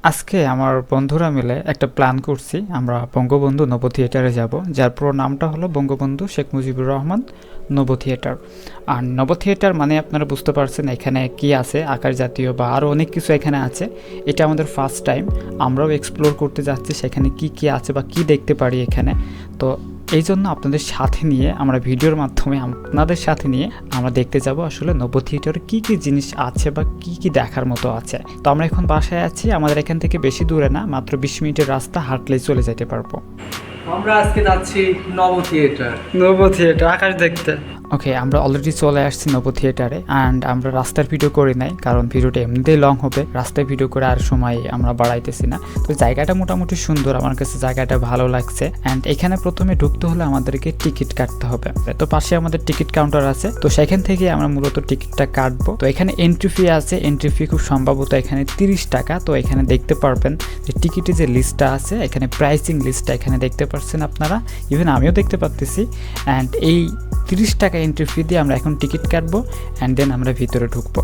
আজকে আমার বন্ধুরা মিলে একটা প্ল্যান করছি, আমরা বঙ্গবন্ধু নব থিয়েটারে যাব, যার পুরো নামটা হলো বঙ্গবন্ধু শেখ মুজিবুর রহমান নব থিয়েটার। আর নব থিয়েটার মানে আপনারা বুঝতে পারছেন এখানে কি আছে, আকার জাতীয় বা আরও অনেক কিছু এখানে আছে। এটা আমাদের ফার্স্ট টাইম, আমরাও এক্সপ্লোর করতে যাচ্ছি সেখানে কি কি আছে বা কি দেখতে পারি এখানে। তো এই জন্য আপনাদের সাথে নিয়ে আমরা ভিডিওর মাধ্যমে আপনাদের সাথে নিয়ে আমরা দেখতে যাব আসলে নব থিয়েটারে কী কী জিনিস আছে বা কি কি দেখার মতো আছে। তো আমরা এখন বাসায় আছি, আমাদের এখান থেকে বেশি দূরে না, মাত্র 20 মিনিটের রাস্তা, হাঁটলেই চলে যেতে পারবো। আমরা আজকে যাচ্ছি নব থিয়েটার। নব থিয়েটার আকাশ দেখতে। ওকে, আমরা অলরেডি চলে আসছি নব থিয়েটারে। অ্যান্ড আমরা রাস্তার ভিডিও করি নাই, কারণ ভিডিওটা এমনিতেই লং হবে, রাস্তায় ভিডিও করে আর সময় আমরা বাড়াইতেছি না। তো জায়গাটা মোটামুটি সুন্দর, আমার কাছে জায়গাটা ভালো লাগছে। অ্যান্ড এখানে প্রথমে ঢুকতে হলে আমাদেরকে টিকিট কাটতে হবে। তো পাশে আমাদের টিকিট কাউন্টার আছে, তো সেখান থেকে আমরা মূলত টিকিটটা কাটবো। তো এখানে এন্ট্রি ফি আছে, এন্ট্রি ফি খুব সম্ভবত এখানে 30 টাকা। তো এখানে দেখতে পারবেন যে টিকিটের যে লিস্টটা আছে, এখানে প্রাইসিং লিস্টটা এখানে দেখতে পাচ্ছেন আপনারা, ইভেন আমিও দেখতে পাচ্ছি। অ্যান্ড এই 30 টাকা এন্ট্রি ফি দিয়ে আমরা এখন টিকিট কাটবো অ্যান্ড দেন আমরা ভিতরে ঢুকবো।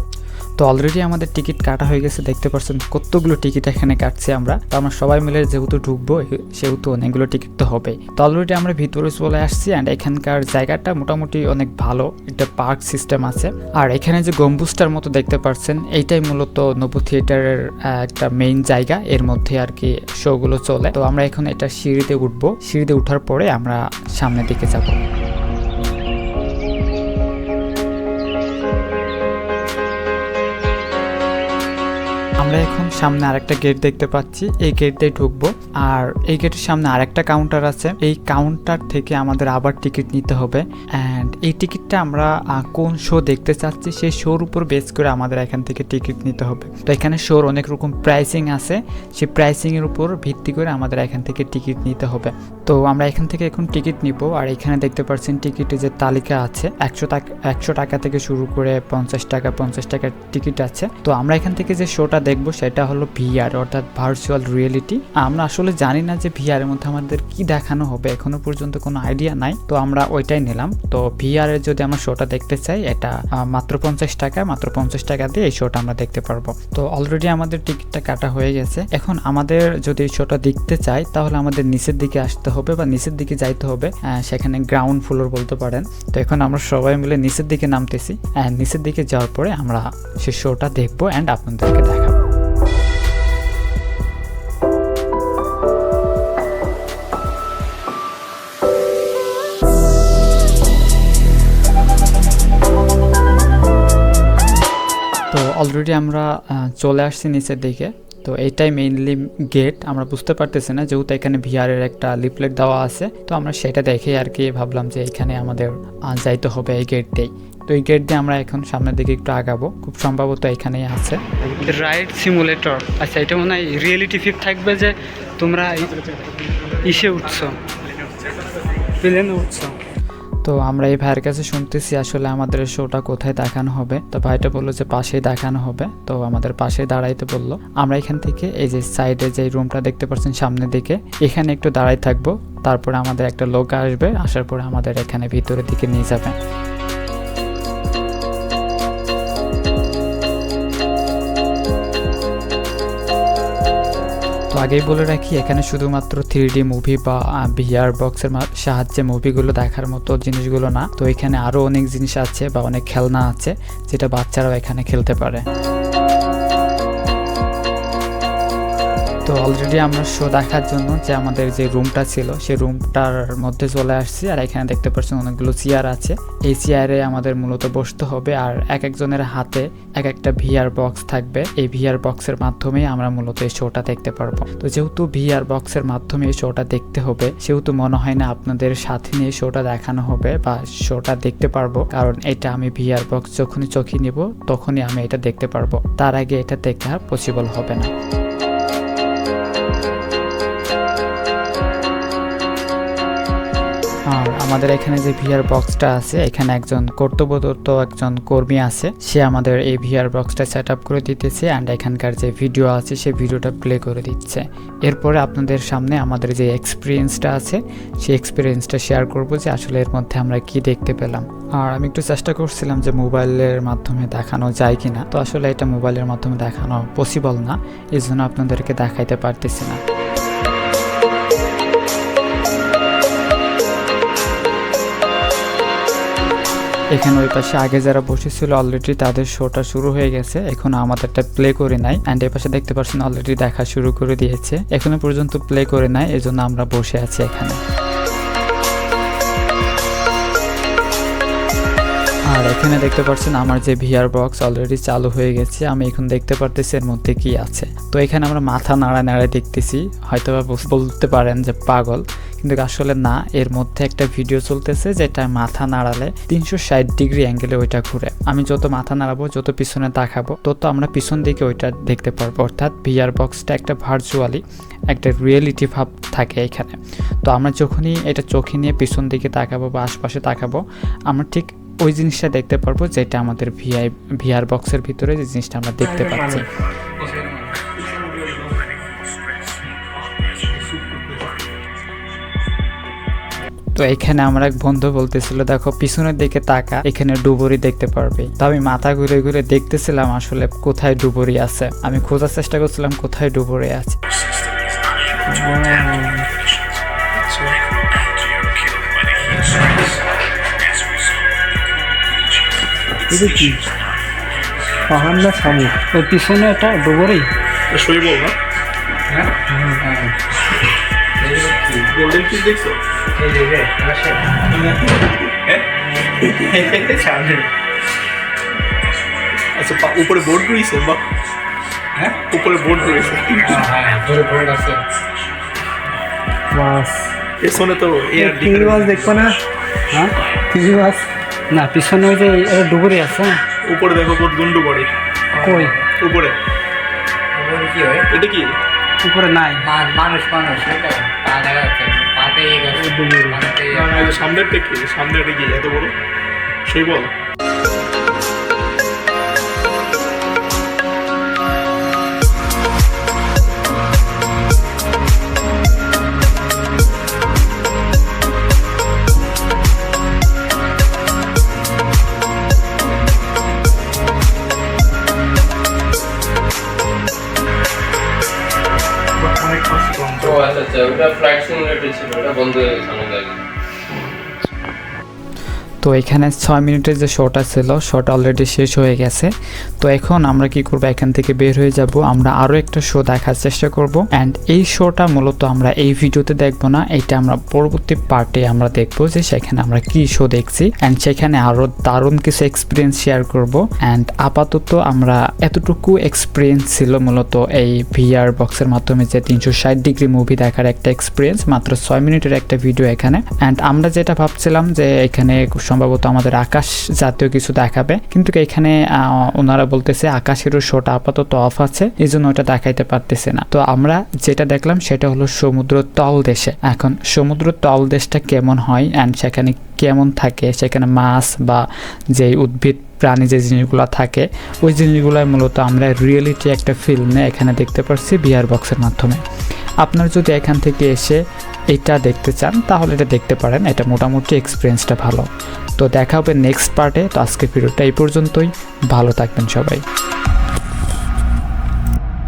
তো অলরেডি আমাদের টিকিট কাটা হয়ে গেছে, দেখতে পাচ্ছেন কতগুলো টিকিট এখানে কাটছি আমরা। তো আমরা সবাই মিলে যেহেতু ঢুকবো সেহেতু অনেকগুলো টিকিট তো হবেই। তো অলরেডি আমরা ভিতরে চলে আসছি অ্যান্ড এখানকার জায়গাটা মোটামুটি অনেক ভালো, একটা পার্ক সিস্টেম আছে। আর এখানে যে গম্বুজটার মতো দেখতে পাচ্ছেন, এইটাই মূলত নব থিয়েটারের একটা মেইন জায়গা, এর মধ্যে আর কি শোগুলো চলে। তো আমরা এখন এটা সিঁড়িতে উঠবো, সিঁড়িতে উঠার পরে আমরা সামনের দিকে যাবো। আমরা এখন সামনে আরেকটা গেট দেখতে পাচ্ছি, এই গেট দিয়ে ঢুকবো। আর এই গেটের সামনে আরেকটা কাউন্টার আছে, এই কাউন্টার থেকে আমাদের আবার টিকিট নিতে হবে। অ্যান্ড এই টিকিটটা আমরা কোন শো দেখতে চাচ্ছি সেই শোর উপর বেস করে আমাদের এখান থেকে টিকিট নিতে হবে। তো এখানে শোর অনেক রকম প্রাইসিং আছে, সেই প্রাইসিংয়ের উপর ভিত্তি করে আমাদের এখান থেকে টিকিট নিতে হবে। তো আমরা এখান থেকে এখন টিকিট নিব। আর এখানে দেখতে পাচ্ছেন টিকিটের যে তালিকা আছে, 100 টাকা থেকে শুরু করে 50 টাকার টিকিট আছে। তো আমরা এখান থেকে যে শোটা দেখবো সেটা হলো ভিআর, অর্থাৎ ভার্চুয়াল রিয়েলিটি। আমরা আসলে জানি না যে ভিআর এর মধ্যে আমাদের কি দেখানো হবে, এখনো পর্যন্ত কোনো আইডিয়া নাই। তো আমরা ওইটাই নিলাম। তো ভিআর এর যদি আমরা শোটা দেখতে চাই, এটা মাত্র 50 টাকা দিয়ে এই শোটা আমরা দেখতে পারবো। তো অলরেডি আমাদের টিকিটটা কাটা হয়ে গেছে। এখন আমাদের যদি এই শোটা দেখতে চাই তাহলে আমাদের নিচের দিকে আসতে হবে বা নিচের দিকে যাইতে হবে, সেখানে গ্রাউন্ড ফ্লোর বলতে পারেন। তো এখন আমরা সবাই মিলে নিচের দিকে নামতেছি। নিচের দিকে যাওয়ার পরে আমরা সেই শোটা দেখবো অ্যান্ড আপনাদেরকে দেখাবো। তো অলরেডি আমরা চলে আসছি নিচের দিকে। তো এইটাই মেইনলি গেট, আমরা বুঝতে পারতেছি না যেহেতু এখানে ভিআর এর একটা লিফলেট দেওয়া আছে। তো আমরা সেটা দেখে আর কি ভাবলাম যে এখানে আমাদের যাইতে হবে এই গেট দিয়েই। তো এই গেট দিয়ে আমরা এখন সামনের দিকে একটু আগাবো, খুব সম্ভবত এখানেই আছে রাইড সিমুলেটর। আচ্ছা, এটা মনে হয় রিয়েলিটি ফিট থাকবে যে তোমরা ইসে উঠছো, প্লেনে উঠছো। তো আমরা এই ভাইয়ের কাছে শুনতেছি আসলে আমাদের শোটা কোথায় দেখানো হবে। তো ভাইটা বললো যে পাশেই দেখানো হবে, তো আমাদের পাশেই দাঁড়াইতে বললো। আমরা এখান থেকে এই যে সাইডে যে রুমটা দেখতে পাচ্ছেন সামনের দিকে, এখানে একটু দাঁড়াই থাকবো। তারপরে আমাদের একটা লোক আসবে, আসার পরে আমাদের এখানে ভিতরের দিকে নিয়ে যাবে। আগেই বলে রাখি, এখানে শুধুমাত্র 3D মুভি বা ভিআর বক্সের সাহায্যে মুভিগুলো দেখার মতো জিনিসগুলো না, তো এখানে আরও অনেক জিনিস আছে বা অনেক খেলনা আছে যেটা বাচ্চারাও এখানে খেলতে পারে। তো অলরেডি আমরা শো দেখার জন্য যে আমাদের যে রুমটা ছিল সেই রুমটার মধ্যে চলে আসছি। আর এখানে দেখতে পাচ্ছেন অনেকগুলো চেয়ার আছে, এই চেয়ারে আমাদের মূলত বসতে হবে। আর এক একজনের হাতে এক একটা ভিআর বক্স থাকবে, এই ভিআর বক্সের মাধ্যমেই আমরা মূলত এই শোটা দেখতে পারবো। তো যেহেতু ভিআর বক্সের মাধ্যমে এই শোটা দেখতে হবে, সেহেতু মনে হয় না আপনাদের সাথে নিয়ে শোটা দেখানো হবে বা শোটা দেখতে পারবো, কারণ এটা আমি ভিআর বক্স যখনই চোখে নিব তখনই আমি এটা দেখতে পারবো, তার আগে এটা দেখা পসিবল হবে না। আর আমাদের এখানে যে ভিআর বক্সটা আছে, এখানে একজন কর্তব্যরত একজন কর্মী আছে, সে আমাদের এই ভিআর বক্সটা সেট আপ করে দিতেছে অ্যান্ড এখানকার যে ভিডিও আছে সেই ভিডিওটা প্লে করে দিচ্ছে। এরপরে আপনাদের সামনে আমাদের যে এক্সপিরিয়েন্সটা আছে সেই এক্সপিরিয়েন্সটা শেয়ার করব যে আসলে এর মধ্যে আমরা কি দেখতে পেলাম। আর আমি একটু চেষ্টা করছিলাম যে মোবাইলের মাধ্যমে দেখানো যায় কিনা, তো আসলে এটা মোবাইলের মাধ্যমে দেখানো পসিবল না, এই জন্য আপনাদেরকে দেখাইতে পারতেছি না। এখানে ওই পাশে আগে যারা বসেছিল অলরেডি তাদের শোটা শুরু হয়ে গেছে, এখন আমাদেরটা প্লে করে নাই অ্যান্ড এই পাশে দেখতে পাচ্ছেন অলরেডি দেখা শুরু করে দিয়েছে, এখনো পর্যন্ত প্লে করে নাই, এই জন্য আমরা বসে আছি এখানে। আর এখানে দেখতে পাচ্ছেন আমার যে ভিআর বক্স অলরেডি চালু হয়ে গেছে, আমি এখন দেখতে পারতেছি এর মধ্যে কি আছে। তো এখানে আমরা মাথা নাড়া দেখতেছি, হয়তো বলতে পারেন যে পাগল, কিন্তু আসলে না, এর মধ্যে একটা ভিডিও চলতেছে যেটা মাথা নাড়ালে 360 ডিগ্রি অ্যাঙ্গেলে ওইটা ঘুরে। আমি যত মাথা নাড়াবো, যত পিছনে তাকাবো, তত আমরা পিছন দিকে ওইটা দেখতে পারবো। অর্থাৎ ভিআর বক্সটা একটা ভার্চুয়ালি একটা রিয়েলিটি ভাব থাকে এখানে। তো আমরা যখনই এটা চোখে নিয়ে পিছন দিকে তাকাবো বা আশপাশে তাকাবো, আমরা ঠিক ওই জিনিসটা দেখতে পারবো যেটা আমাদের ভিআর বক্সের ভিতরে যে জিনিসটা আমরা দেখতে পাচ্ছি। তো এখানে আমার এক বন্ধু বলতেছিল দেখো পিছনের দিকে তাকা, এখানে ডুবুরি দেখতে পারবে। তো আমি মাথা ঘুরে ঘুরে দেখতেছিলাম আসলে কোথায় ডুবুরি আছে, আমি খোঁজার চেষ্টা করছিলাম কোথায় ডুবুরি আছে। পাহাড় না শামুক, ওই পিছনে একটা ডুবুরি শৈব না? হ্যাঁ গোল্ডেন ফিশ দেখছো? এই যে আসে আচ্ছা, উপরে বোর্ড রয়েছে বা? হ্যাঁ উপরে বোর্ড রয়েছে, বোর্ড আছে। বাস পেছনে তো এয়ার টিভি বাস দেখবো না? হ্যাঁ টিভি বাস না, পিছনে ওই যে ডুবুরি আছে। উপরে দেখো বোর্ড গুন্ডু পড়ে। কই উপরে কি হয়? এটা কি? উপরে নাই মানুষ পা দেখা যাচ্ছে, পাতে সামনেরটা কি? সামনেটা কি এত বড়? সেই বল ওটা ফ্লাইট সিমুলেটর ছিল, ওটা বন্ধ হয়ে গেছে অনেক আগে। তো এখানে 6 মিনিটের যে শোটা ছিল, শোটা অলরেডি শেষ হয়ে গেছে। তো এখন আমরা কি করব, এখান থেকে বের হয়ে যাব, আমরা আরও একটা শো দেখার চেষ্টা করব। অ্যান্ড এই শোটা মূলত আমরা এই ভিডিওতে দেখব না, এটা আমরা পরবর্তী পার্টে আমরা দেখব যে সেখানে আমরা কি শো দেখছি অ্যান্ড সেখানে আরও দারুণ কিছু এক্সপিরিয়েন্স শেয়ার করব। অ্যান্ড আপাতত আমরা এতটুকু এক্সপিরিয়েন্স ছিল মূলত এই ভিআর বক্সের মাধ্যমে যে 360 ডিগ্রি মুভি দেখার একটা এক্সপিরিয়েন্স, মাত্র 6 মিনিটের একটা ভিডিও এখানে। অ্যান্ড আমরা যেটা ভাবছিলাম যে এখানে সম্ভবত আমাদের আকাশ জাতীয় কিছু দেখাবে, কিন্তু এখানে ওনারা বলতেছে আকাশেরও শোটা আপাতত অফ আছে, এই জন্য ওটা দেখাইতে পারতেছে না। তো আমরা যেটা দেখলাম সেটা হলো সমুদ্র তলদেশে। এখন সমুদ্র তলদেশটা কেমন হয় অ্যান্ড সেখানে কেমন থাকে, সেখানে মাছ বা যে উদ্ভিদ প্রাণী যে জিনিসগুলো থাকে ওই জিনিসগুলো মূলত আমরা রিয়েলিটি একটা ফিল্মে এখানে দেখতে পাচ্ছি ভিআর বক্সের মাধ্যমে। আপনারা যদি এখান থেকে এসে এটা দেখতে চান তাহলে এটা দেখতে পারেন, এটা মোটামুটি এক্সপিরিয়েন্সটা ভালো। তো দেখা হবে নেক্সট পার্টে। তো আজকে ভিডিওটা এই পর্যন্তই, ভালো থাকবেন সবাই।